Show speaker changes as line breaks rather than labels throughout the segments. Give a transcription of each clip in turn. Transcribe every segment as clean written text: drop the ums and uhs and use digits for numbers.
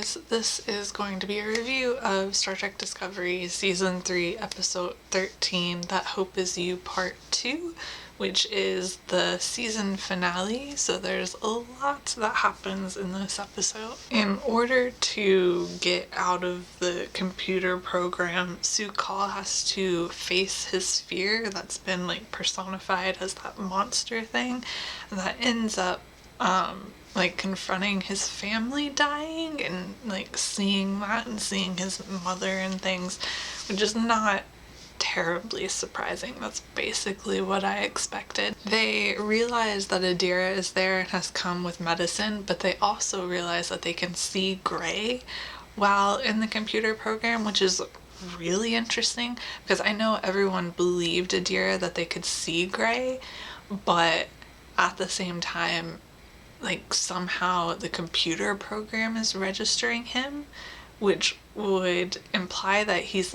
guys, this is going to be a review of Star Trek Discovery Season 3, Episode 13, That Hope Is You Part 2, which is the season finale, so there's a lot that happens in this episode. In order to get out of the computer program, Su'Kal has to face his fear that's been personified as that monster thing, and that ends up confronting his family dying and seeing that and seeing his mother and things, which is not terribly surprising. That's basically what I expected. They realize that Adira is there and has come with medicine, but they also realize that they can see Gray while in the computer program, which is really interesting because I know everyone believed Adira that they could see Gray, but at the same time somehow the computer program is registering him, which would imply that he's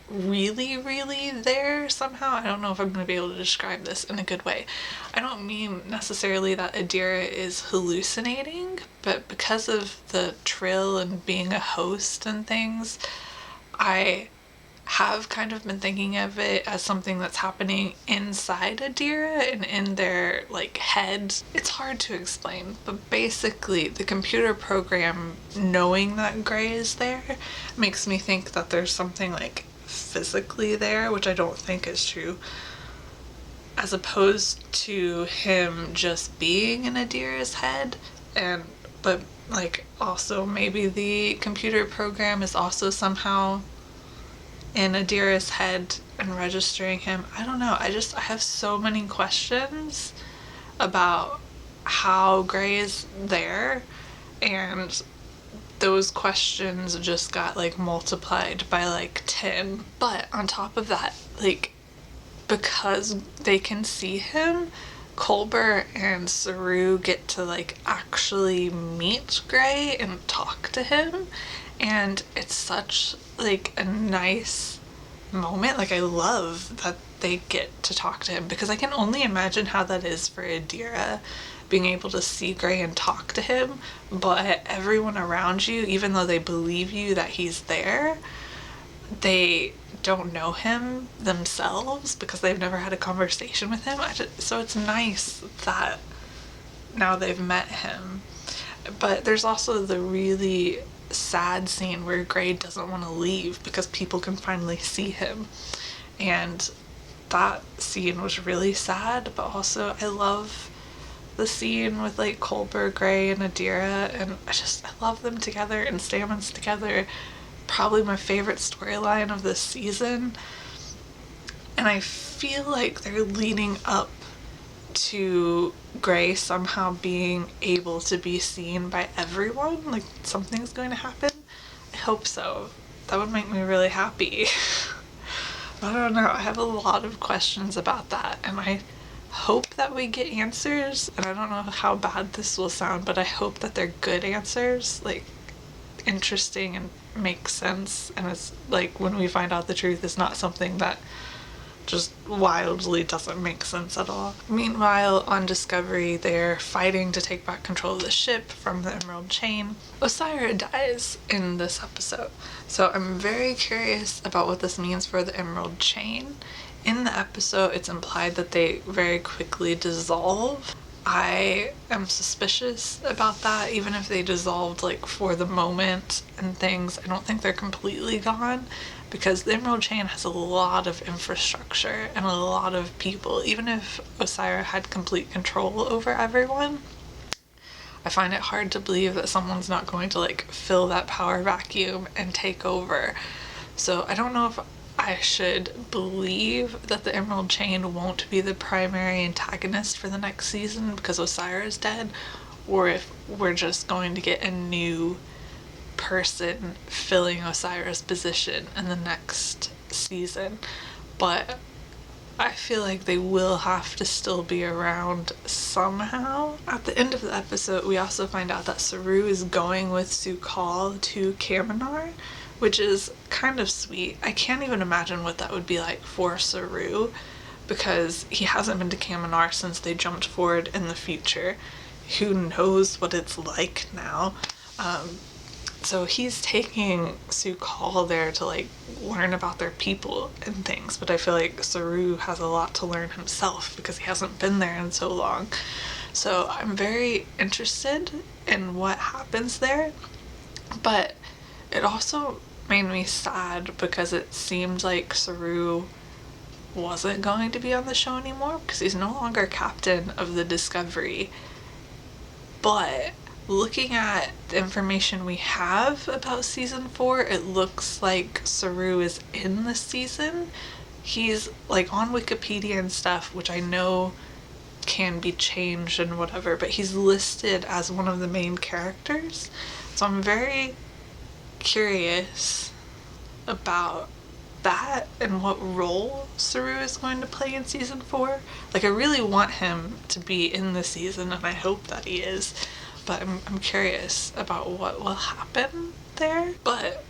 really there somehow. I don't know if I'm going to be able to describe this in a good way. I don't mean necessarily that Adira is hallucinating, but because of the Trill and being a host and things, I have kind of been thinking of it as something that's happening inside Adira and in their head. It's hard to explain, but basically the computer program knowing that Gray is there makes me think that there's something physically there, which I don't think is true, as opposed to him just being in Adira's head. But also maybe the computer program is also somehow in Adira's head and registering him. I don't know. I have so many questions about how Gray is there, and those questions just got multiplied by 10. But on top of that, because they can see him, Culber and Saru get to actually meet Gray and talk to him, and it's such a nice moment. I love that they get to talk to him, because I can only imagine how that is for Adira, being able to see Gray and talk to him, but everyone around you, even though they believe you that he's there, they don't know him themselves because they've never had a conversation with him. So it's nice that now they've met him. But there's also the really sad scene where Gray doesn't want to leave because people can finally see him, and that scene was really sad. But also I love the scene with Culber, Gray, and Adira, and I love them together, and Stammen's together, probably my favorite storyline of this season. And I feel they're leading up to Gray somehow being able to be seen by everyone. Something's going to happen. I hope so. That would make me really happy. I don't know. I have a lot of questions about that, and I hope that we get answers. And I don't know how bad this will sound, but I hope that they're good answers, interesting and make sense, and it's when we find out the truth, it's not something that just wildly doesn't make sense at all. Meanwhile, on Discovery, they're fighting to take back control of the ship from the Emerald Chain. Osyraa dies in this episode, so I'm very curious about what this means for the Emerald Chain. In the episode, it's implied that they very quickly dissolve. I am suspicious about that. Even if they dissolved for the moment and things, I don't think they're completely gone, because the Emerald Chain has a lot of infrastructure and a lot of people. Even if Osyraa had complete control over everyone, I find it hard to believe that someone's not going to fill that power vacuum and take over. So I don't know if I should believe that the Emerald Chain won't be the primary antagonist for the next season because Osyraa is dead, or if we're just going to get a new person filling Osyraa's position in the next season. But I feel they will have to still be around somehow. At the end of the episode, we also find out that Saru is going with Su'Kal to Kaminar, which is kind of sweet. I can't even imagine what that would be like for Saru, because he hasn't been to Kaminar since they jumped forward in the future. Who knows what it's like now. So he's taking Sukal there to like learn about their people and things, but I feel like Saru has a lot to learn himself because he hasn't been there in so long. So I'm very interested in what happens there, but it also made me sad because it seemed like Saru wasn't going to be on the show anymore because he's no longer captain of the Discovery. But looking at the information we have about season 4, it looks like Saru is in the season. He's like on Wikipedia and stuff, which I know can be changed and whatever, but he's listed as one of the main characters. So I'm very curious about that and what role Saru is going to play in season 4. Like, I really want him to be in the season, and I hope that he is, but I'm curious about what will happen there. But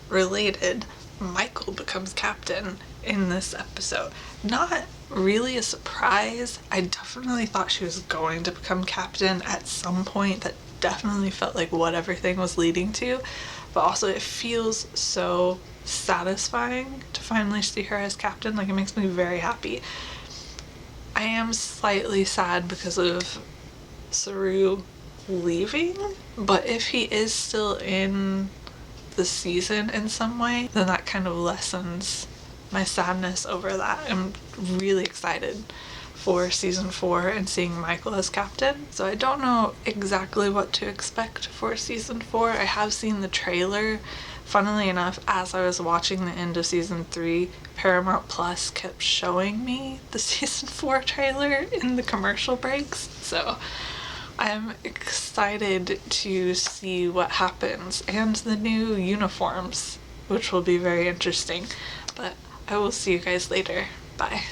related, Michael becomes captain in this episode. Not really a surprise. I definitely thought she was going to become captain at some point. That definitely felt like what everything was leading to, but also it feels so satisfying to finally see her as captain. Like, it makes me very happy. I am slightly sad because of Saru leaving, but if he is still in the season in some way, then that kind of lessens my sadness over that. I'm really excited for season 4 and seeing Michael as captain. So I don't know exactly what to expect for season 4. I have seen the trailer. Funnily enough, as I was watching the end of season 3, Paramount Plus kept showing me the season 4 trailer in the commercial breaks. So I'm excited to see what happens, and the new uniforms, which will be very interesting. But I will see you guys later. Bye.